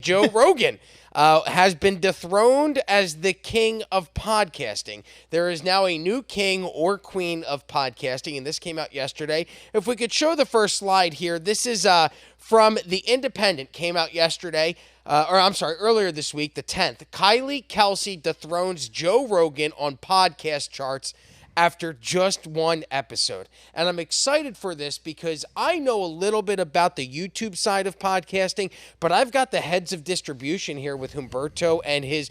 Joe Rogan has been dethroned as the king of podcasting. There is now a new king or queen of podcasting, and this came out yesterday. If we could show the first slide here, this is from The Independent, came out yesterday. Earlier this week, the 10th. Kylie Kelce dethrones Joe Rogan on podcast charts after just one episode. And I'm excited for this because I know a little bit about the YouTube side of podcasting, but I've got the heads of distribution here with Humberto and his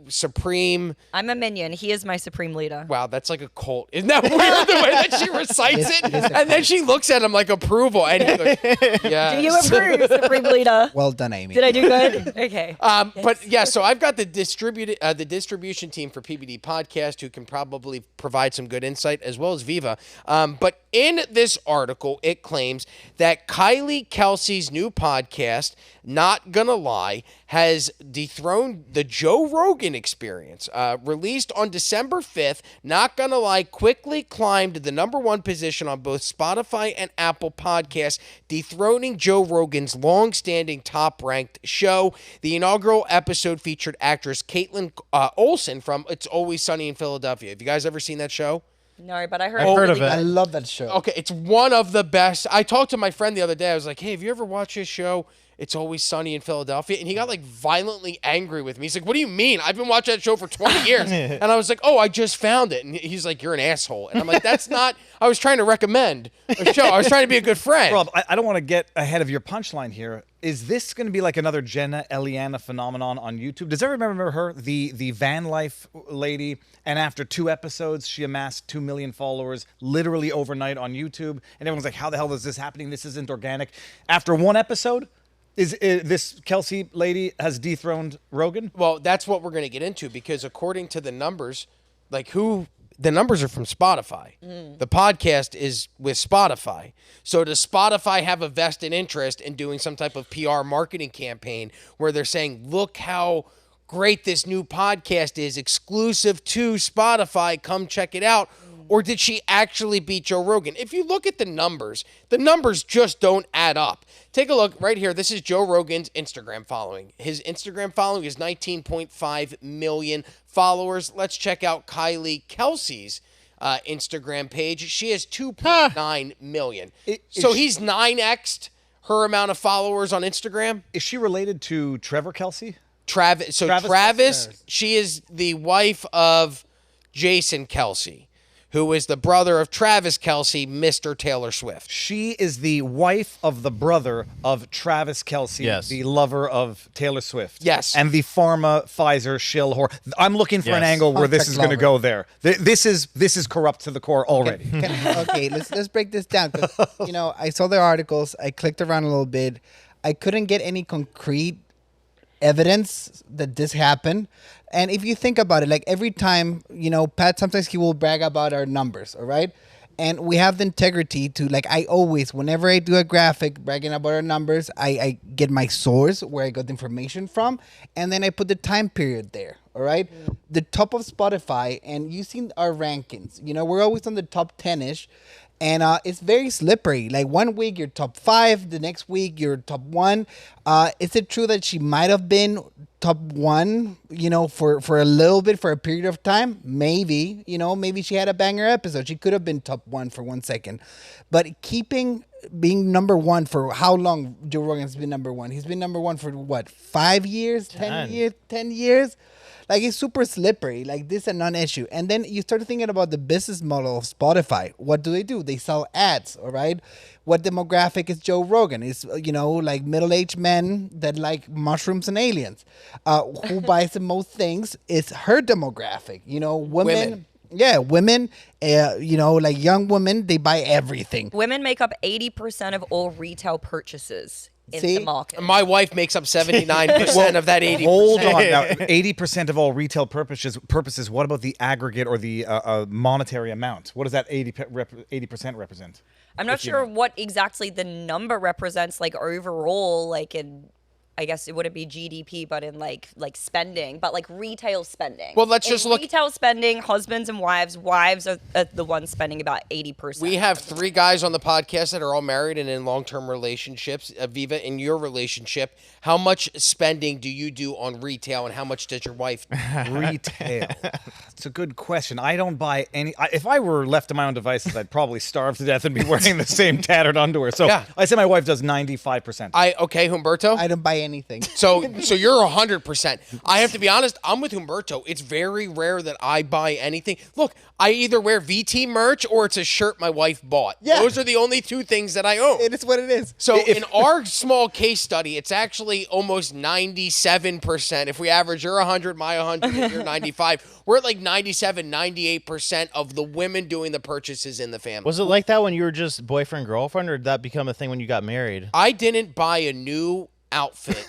supreme... I'm a minion. He is my supreme leader. Wow, that's like a cult. Isn't that weird the way that she recites it? And then she looks at him like approval. And he goes, yeah. Do you approve, supreme leader? Well done, Amy. Did I do good? Okay. Yes. But yeah, so I've got the distribution team for PBD Podcast who can probably provide some good insight, as well as Viva. But in this article, it claims that Kylie Kelce's new podcast, Not Gonna Lie, has dethroned the Joe Rogan Experience. Released on December 5th, Not Gonna Lie quickly climbed the #1 position on both Spotify and Apple Podcasts, dethroning Joe Rogan's long-standing top-ranked show. The inaugural episode featured actress Caitlin Olsen from It's Always Sunny in Philadelphia. Have you guys ever seen that show? No, but I heard, I've heard of it. I love that show. Okay, it's one of the best. I talked to my friend the other day. I was like, hey, have you ever watched this show? It's Always Sunny in Philadelphia. And he got like violently angry with me. He's like, what do you mean? I've been watching that show for 20 years. And I was like, oh, I just found it. And he's like, you're an asshole. And I'm like, that's not, I was trying to recommend a show. I was trying to be a good friend. Rob, I don't want to get ahead of your punchline here. Is this going to be like another Jenna Eliana phenomenon on YouTube? Does everyone remember her, the van life lady? And after 2 episodes, she amassed 2 million followers literally overnight on YouTube. And everyone's like, how the hell is this happening? This isn't organic. After 1 episode, is this Kelce lady has dethroned Rogan? Well, that's what we're going to get into because according to the numbers, the numbers are from Spotify. The podcast is with Spotify. So does Spotify have a vested interest in doing some type of PR marketing campaign where they're saying, look how great this new podcast is, exclusive to Spotify, come check it out? Or did she actually beat Joe Rogan? If you look at the numbers just don't add up. Take a look right here. This is Joe Rogan's Instagram following. His Instagram following is 19.5 million followers. Let's check out Kylie Kelce's Instagram page. She has 2.9 million. So he's 9x'd her amount of followers on Instagram. Is she related to Trevor Kelce? Travis, she is the wife of Jason Kelce, who is the brother of Travis Kelce, Mr. Taylor Swift. She is the wife of the brother of Travis Kelce, Yes. the lover of Taylor Swift. Yes. And the pharma Pfizer shill whore. I'm looking for an Yes. angle where this Contact is going to lover. go there. This is corrupt to the core already. Okay, let's break this down. 'Cause, I saw the articles. I clicked around a little bit. I couldn't get any concrete evidence that this happened. And if you think about it, like every time, Pat, sometimes he will brag about our numbers, all right? And we have the integrity to, like, I always, whenever I do a graphic bragging about our numbers, I get my source where I got the information from, and then I put the time period there, all right? The top of Spotify, and you've seen our rankings. We're always on the top 10-ish, and it's very slippery. Like, one week you're top 5, the next week you're top 1. Is it true that she might have been top 1, for a little bit, for a period of time? Maybe, maybe she had a banger episode. She could have been top 1 for 1 second. But being number 1 for how long Joe Rogan's been number 1? He's been number 1 for what, 5 years, 10 years, 10 years? Like, it's super slippery. Like, this is a non-issue. And then you start thinking about the business model of Spotify. What do? They sell ads, all right? What demographic is Joe Rogan? Is, like middle-aged men that like mushrooms and aliens. Who buys the most things is her demographic. Women. Yeah, women, like young women, they buy everything. Women make up 80% of all retail purchases in See? the market. My wife makes up 79% of that 80%. Hold on. Now, 80% of all retail purposes. What about the aggregate or the monetary amount? What does that 80% represent? I'm not sure what exactly the number represents, like overall, like in I guess it wouldn't be GDP, but in like spending, but like retail spending. Well, let's In just look. Retail spending, husbands and wives. Wives are the ones spending about 80%. We have 3 guys on the podcast that are all married and in long-term relationships. Aviva, in your relationship, how much spending do you do on retail, and how much does your wife do? Retail. It's a good question. I don't buy any. If I were left to my own devices, I'd probably starve to death and be wearing the same tattered underwear. So Yeah. I say my wife does 95%. Okay, Humberto. I don't buy anything. So you're 100%. I have to be honest. I'm with Humberto. It's very rare that I buy anything. Look, I either wear VT merch or it's a shirt my wife bought. Yeah. Those are the only 2 things that I own. It is what it is. So in our small case study, it's actually almost 97%. If we average, you're 100, my 100, and you're 95. We're at like 97, 98% of the women doing the purchases in the family. Was it like that when you were just boyfriend, girlfriend, or did that become a thing when you got married? I didn't buy a new outfit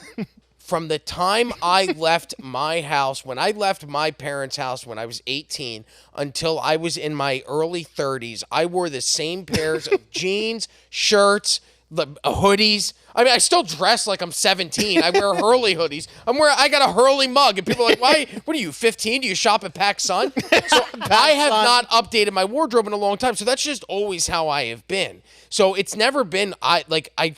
from the time I left my house, when I left my parents' house when I was 18, until I was in my early 30s. I wore the same pairs of jeans, shirts, hoodies. I mean, I still dress like I'm 17. I wear Hurley hoodies. I got a Hurley mug, and people are like, "Why? What are you, 15? Do you shop at PacSun?" So I have not updated my wardrobe in a long time. So that's just always how I have been. So it's never been. I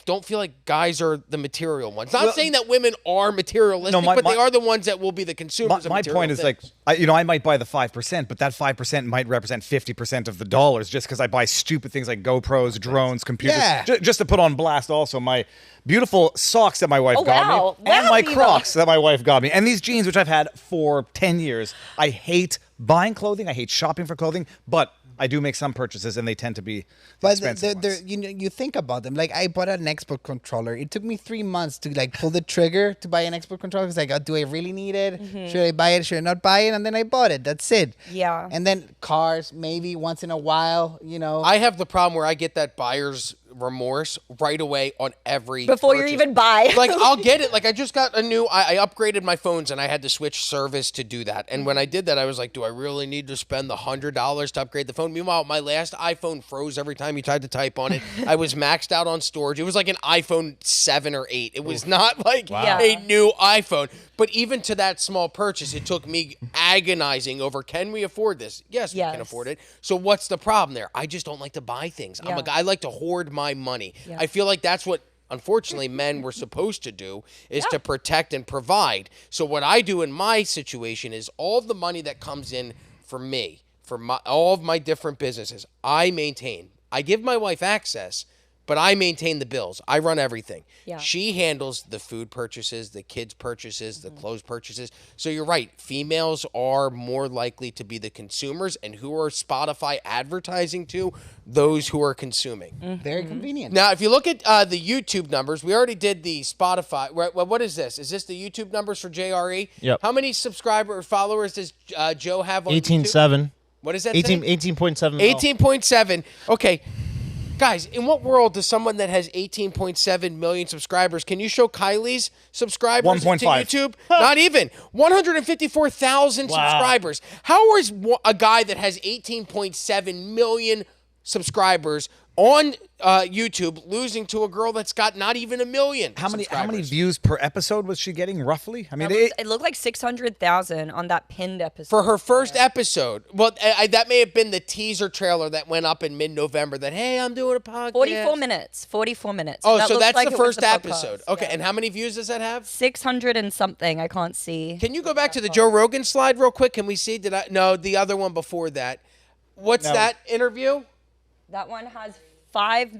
don't feel like guys are the material ones. Not saying that women are materialistic, but they are the ones that will be the consumers. My point is, like, I might buy the 5%, but that 5% might represent 50% of the dollars, just because I buy stupid things like GoPros, drones, computers, Yeah. just to put on blast. Also, my beautiful socks that my wife got wow. me, and my Eva. Crocs that my wife got me, and these jeans which I've had for 10 years. I hate buying clothing. I hate shopping for clothing, but I do make some purchases, and they tend to be expensive ones. You think about them. Like, I bought an Xbox controller. It took me 3 months to like pull the trigger to buy an Xbox controller. Because like, do I really need it? Should I buy it? Should I not buy it? And then I bought it. That's it. Yeah. And then cars, maybe once in a while. I have the problem where I get that buyer's remorse right away on every Before you purchase. even buy. Like, I'll get it. Like, I just got I upgraded my phones, and I had to switch service to do that. And when I did that, I was like, do I really need to spend the $100 to upgrade the phone? Meanwhile, my last iPhone froze every time you tried to type on it. I was maxed out on storage. It was like an iPhone 7 or 8. It was not like a new iPhone. But even to that small purchase, it took me agonizing over, can we afford this? Yes, we can afford it. So what's the problem there? I just don't like to buy things. I'm a guy. I like to hoard my money. Yeah. I feel like that's what, unfortunately, men were supposed to do, is to protect and provide. So what I do in my situation is all of the money that comes in for me, all of my different businesses, I maintain. I give my wife access, but I maintain the bills. I run everything. Yeah. She handles the food purchases, the kids' purchases, the clothes purchases. So you're right. Females are more likely to be the consumers, and who are Spotify advertising to? Those who are consuming. Very convenient. Now, if you look at the YouTube numbers, we already did the Spotify. Right, well, what is this? Is this the YouTube numbers for JRE? Yep. How many subscriber or followers does Joe have on YouTube? 18.7. What is that? 18.7. 18.7. Okay. Guys, in what world does someone that has 18.7 million subscribers, can you show Kylie's subscribers 1.5. to YouTube? Not even. 154,000 subscribers. How is a guy that has 18.7 million subscribers on YouTube losing to a girl that's got not even a million How many subscribers? views per episode was she getting, roughly? I mean, It looked like 600,000 on that pinned episode. For her first episode. Well, that may have been the teaser trailer that went up in mid-November that, hey, I'm doing a podcast. 44 minutes. 44 minutes. Oh, That so looks that's like the it was first podcast. episode. Okay, and how many views does that have? 600 and something. I can't see. Can you go back to the Joe Rogan slide real quick? Can we see? No, the other one before that. What's that interview? That one has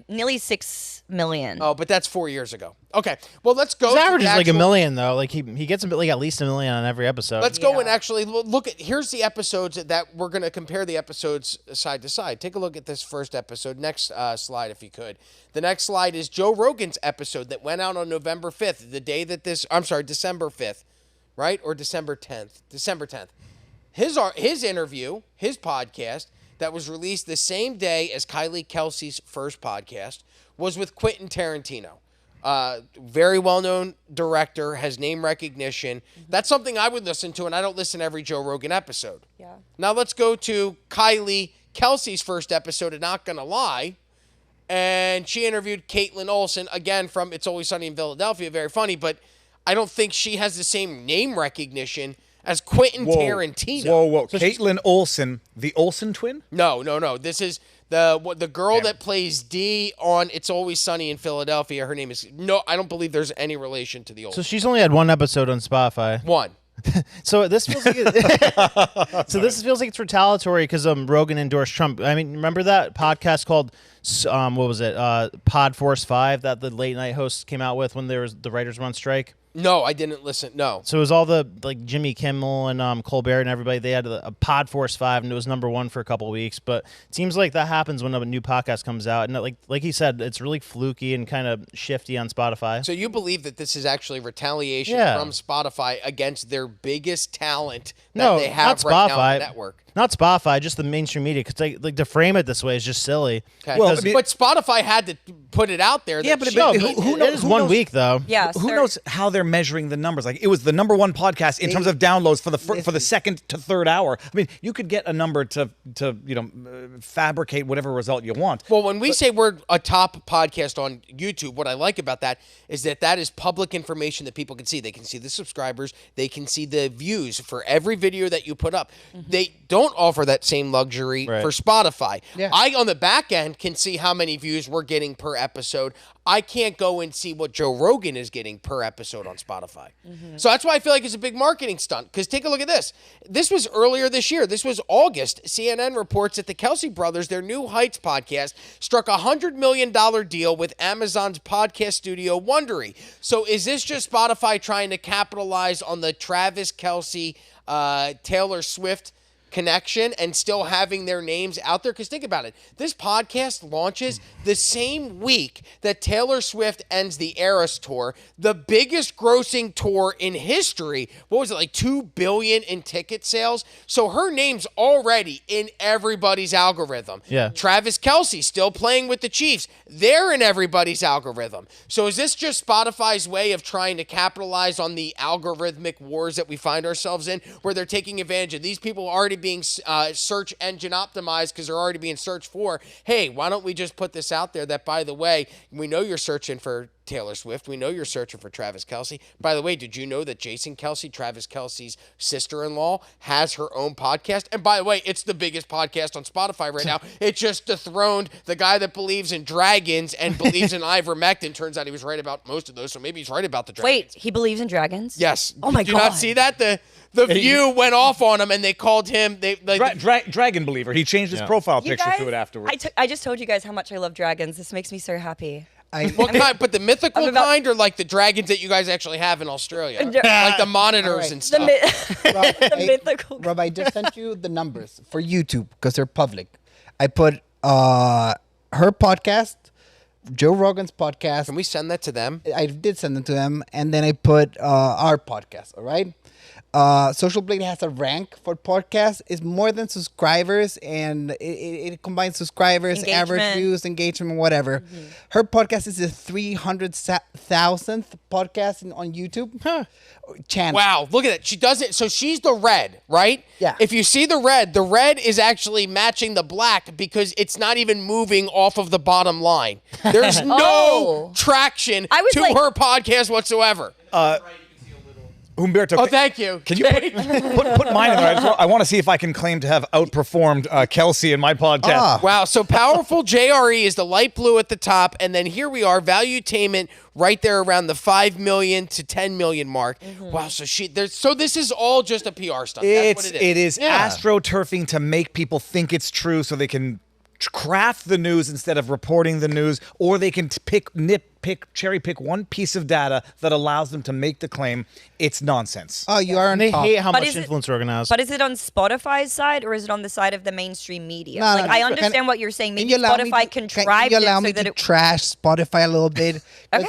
nearly 6 million. Oh, but that's 4 years ago. Okay, well, let's go. His to average the is like a actual- million, though. Like he gets a bit, like at least a million on every episode. Let's go and actually look at. Here's the episodes that we're going to compare the episodes side to side. Take a look at this first episode. Next slide, if you could. The next slide is Joe Rogan's episode that went out on November 5th, the day that December 5th, right? Or December 10th. December 10th. His interview, his podcast, that was released the same day as Kylie Kelce's first podcast, was with Quentin Tarantino. Very well-known director, has name recognition. That's something I would listen to, and I don't listen to every Joe Rogan episode. Yeah. Now let's go to Kylie Kelce's first episode of Not Gonna Lie, and she interviewed Caitlin Olsen, again from It's Always Sunny in Philadelphia, very funny, but I don't think she has the same name recognition as Quentin Tarantino. Whoa. Caitlin Olsen, the Olsen twin? No. This is the girl that plays Dee on It's Always Sunny in Philadelphia. Her name is I don't believe there's any relation to the old. So she's only had one episode on Spotify. One. So this feels like this feels like it's retaliatory because Rogan endorsed Trump. I mean, remember that podcast called what was it? Pod Force 5 that the late night hosts came out with when there was the writers were on strike. No, I didn't listen. No. So it was all the like Jimmy Kimmel and Colbert and everybody. They had a Pod Force 5 and it was #1 for a couple of weeks. But it seems like that happens when a new podcast comes out, and like he said, it's really fluky and kind of shifty on Spotify. So you believe that this is actually retaliation from Spotify against their biggest talent that they have right now on the network? Not Spotify, just the mainstream media. Because like to frame it this way is just silly. Okay. Well, but Spotify had to put it out there. Yeah, but who knows? It is 1 week though. Yeah. Who knows how they're measuring the numbers? Like it was the #1 podcast in terms of downloads for the second to third hour. I mean, you could get a number to fabricate whatever result you want. Well, when we say we're a top podcast on YouTube, what I like about that is that is public information that people can see. They can see the subscribers. They can see the views for every video that you put up. They don't offer that same luxury for Spotify. Yeah. I, on the back end, can see how many views we're getting per episode. I can't go and see what Joe Rogan is getting per episode on Spotify. So that's why I feel like it's a big marketing stunt. Because take a look at this. This was earlier this year. This was August. CNN reports that the Kelce brothers, their New Heights podcast, struck a $100 million deal with Amazon's podcast studio Wondery. So is this just Spotify trying to capitalize on the Travis Kelce, Taylor Swift connection and still having their names out there? Because think about it. This podcast launches the same week that Taylor Swift ends the Eras tour, the biggest grossing tour in history. What was it, like $2 billion in ticket sales? So her name's already in everybody's algorithm. Yeah. Travis Kelce still playing with the Chiefs. They're in everybody's algorithm. So is this just Spotify's way of trying to capitalize on the algorithmic wars that we find ourselves in, where they're taking advantage of these people already being search engine optimized because they're already being searched for? Hey, why don't we just put this out there that, by the way, we know you're searching for Taylor Swift. We know you're searching for Travis Kelce. By the way, did you know that Jason Kelce, Travis Kelce's sister-in-law, has her own podcast? And by the way, it's the biggest podcast on Spotify right now. It just dethroned the guy that believes in dragons and believes in ivermectin. Turns out he was right about most of those, so maybe he's right about the dragons. Wait, he believes in dragons? Yes. Oh my God. Did you God. not see that? The View went off on him, and they called him Dragon believer. He changed his profile You picture guys, to it afterwards. I just told you guys how much I love dragons. This makes me so happy. What kind? But the mythical kind, or like the dragons that you guys actually have in Australia, like the monitors and stuff. The mythical. Rob, I just sent you the numbers for YouTube because they're public. I put her podcast, Joe Rogan's podcast. Can we send that to them? I did send them to them, and then I put our podcast. All right. Social Blade has a rank for podcasts. It's more than subscribers, and it combines subscribers, average views, engagement, whatever. Her podcast is the 300,000th podcast on YouTube channel. Wow, look at it. She does it. So she's the red, right? Yeah. If you see the red is actually matching the black because it's not even moving off of the bottom line. There's no traction to her podcast whatsoever. Humberto, oh, thank you. Can you put mine in there? I want to see if I can claim to have outperformed Kelce in my podcast. Wow, so powerful JRE is the light blue at the top, and then here we are, Valuetainment right there around the 5 million to 10 million mark. Wow, so this is all just a PR stunt. That's what it is. It is astroturfing to make people think it's true so they can craft the news instead of reporting the news, or they can cherry pick one piece of data that allows them to make the claim. It's nonsense. Oh, you are on They top. hate how much influence Rogan has. But is it on Spotify's side or is it on the side of the mainstream media? No, I understand what you're saying. Maybe Spotify contrived Can you allow it me so that to it... trash Spotify a little bit? Okay.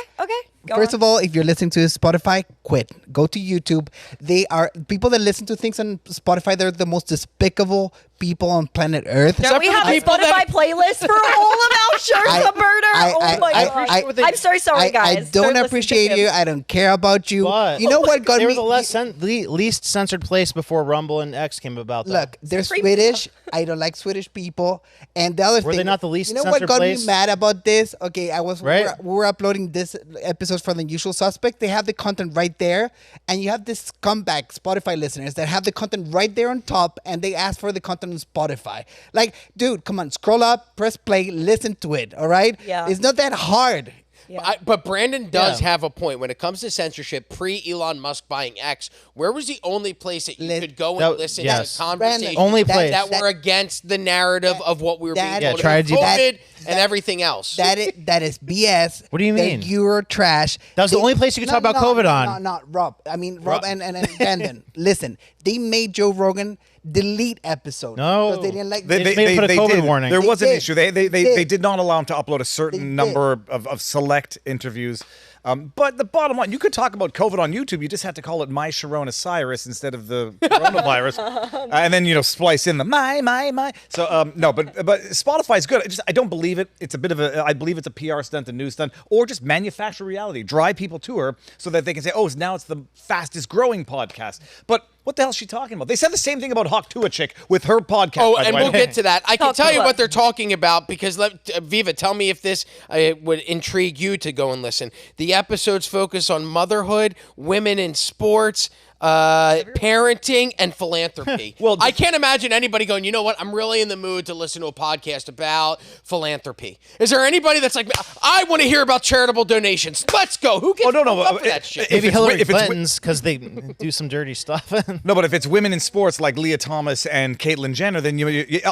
First of all, if you're listening to Spotify, quit. Go to YouTube. They are people that listen to things on Spotify. They're the most despicable people on planet Earth. Don't we have a people Spotify playlist for all of our shows of murder? Oh my god! I'm so sorry, I guys. don't listen to appreciate him. you. I don't care about you. But You know what got they me? were the least censored place before Rumble and X came about. Though. Look, they're Supreme- Swedish. I don't like Swedish people. And the other Were thing, they not the least you know what censored got place? me mad about this? Okay, Right. we were uploading this episodes for The Usual Suspect. They have the content right there, and you have this scumbag Spotify listeners that have the content right there on top, and they ask for the content on Spotify. Like, dude, come on, scroll up, press play, listen to it. All right? Yeah. It's not that hard. Yeah. But Brandon does Yeah. have a point when it comes to censorship. Pre-Elon Musk buying X, where was the only place that you could go and That- listen yes. to conversations Only place. that were against the narrative of what we were being that- told Yeah, try about to do that. COVID and everything else. That is BS. What do you that mean? You're trash. That was the only place you could talk about COVID on. No, Rob. I mean, Rob and Brandon. Listen, they made Joe Rogan delete episode. No. Because they didn't like They just made it put a COVID did. warning. There They was an did. issue. They They did not allow him to upload a They certain did. number of select interviews. But the bottom line, you could talk about COVID on YouTube. You just had to call it My Sharona Cyrus instead of the coronavirus, and then splice in the my. So no, but Spotify's good. I don't believe it. It's a bit of a. I believe it's a PR stunt, a news stunt, or just manufacture reality, drive people to her so that they can say, oh, now it's the fastest growing podcast. But what the hell is she talking about? They said the same thing about Hawk Tua Chick with her podcast. Oh, by the and way. we'll get to that. I can Talk tell to you us. what they're talking about because Viva, tell me if this would intrigue you to go and listen. The episodes focus on motherhood, women in sports, parenting, and philanthropy. Well, I can't imagine anybody going, you know what? I'm really in the mood to listen to a podcast about philanthropy. Is there anybody that's like, I want to hear about charitable donations? Let's go. Who gets no, up for that shit? Maybe it's Hillary if it's wi- Clinton's because they do some dirty stuff. No, but if it's women in sports like Leah Thomas and Caitlyn Jenner, then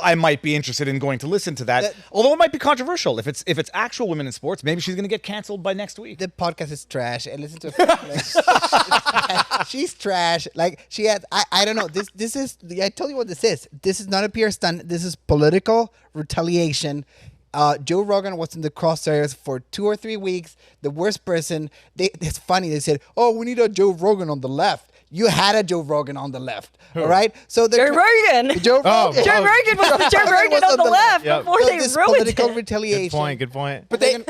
I might be interested in going to listen to that. Although it might be controversial. If it's actual women in sports, maybe she's going to get canceled by next week. the podcast is trash. And listen to her. She's trash. Like she has. I don't know. This is. I tell you what this is. This is not a PR stunt. This is political retaliation. Joe Rogan was in the crosshairs for 2 or 3 weeks. The worst person. It's funny. They said, "Oh, we need a Joe Rogan on the left." You had a Joe Rogan on the left. All right. So Joe Rogan. Joe Rogan. Joe Rogan was the Joe Rogan on the left Yep. before they this ruined political it. retaliation. Good point. But they,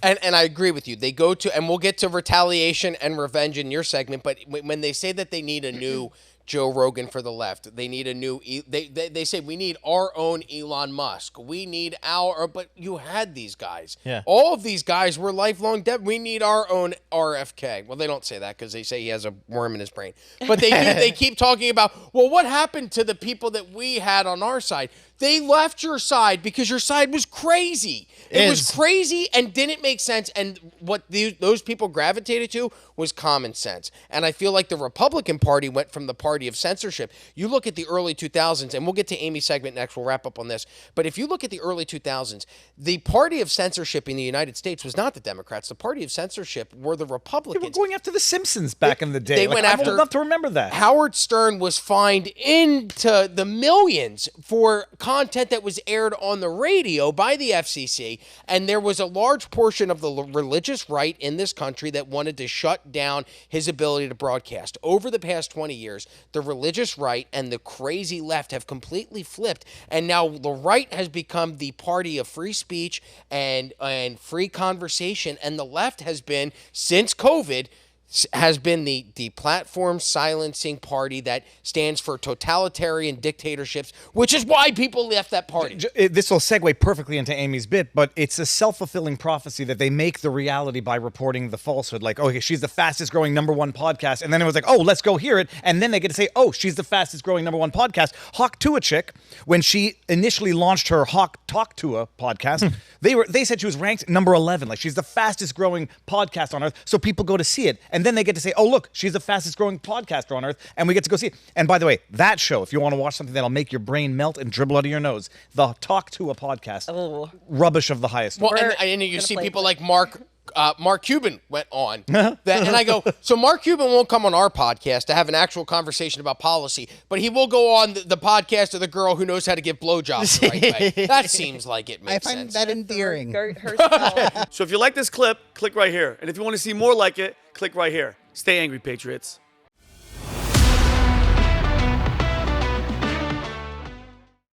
and I agree with you. They go to, and we'll get to retaliation and revenge in your segment. But when they say that they need a new Joe Rogan for the left, they need a new. They say we need our own Elon Musk. We need our. But you had these guys. Yeah. All of these guys were lifelong dead. We need our own RFK. Well, they don't say that because they say he has a worm in his brain. But they keep talking about, well, what happened to the people that we had on our side? They left your side because your side was crazy. It was crazy and didn't make sense. And what those people gravitated to was common sense. And I feel like the Republican Party went from the party of censorship. You look at the early 2000s, and we'll get to Amy's segment next. We'll wrap up on this. But if you look at the early 2000s, the party of censorship in the United States was not the Democrats. The party of censorship were the They were Republicans. going after the Simpsons back in the day. They went I'm after- old enough to remember that. Howard Stern was fined into the millions for content that was aired on the radio by the FCC, and there was a large portion of the religious right in this country that wanted to shut down his ability to broadcast. Over the past 20 years, the religious right and the crazy left have completely flipped, and now the right has become the party of free speech and free conversation, and the left has been, since COVID, has been the platform silencing party that stands for totalitarian dictatorships, which is why people left that party. This will segue perfectly into Amy's bit, but it's a self-fulfilling prophecy that they make the reality by reporting the falsehood. Like, okay, she's the fastest growing #1 podcast. And then it was like, oh, let's go hear it. And then they get to say, oh, she's the fastest growing #1 podcast. Hawk Tua Chick, when she initially launched her Hawk Talk Tua podcast, they said she was ranked number 11. Like, she's the fastest growing podcast on earth. So people go to see it. And then they get to say, oh, look, she's the fastest growing podcaster on earth. And we get to go see it. And by the way, that show, if you want to watch something that'll make your brain melt and dribble out of your nose, the Talk to a podcast, rubbish of the highest. Well, We're and you gonna see play people it. like Mark Cuban went on that, and I go, so Mark Cuban won't come on our podcast to have an actual conversation about policy, but he will go on the podcast of the girl who knows how to give blowjobs the right way. That seems like it I makes find sense. that endearing. So if you like this clip, click right here. And if you want to see more like it, click right here. Stay angry, Patriots.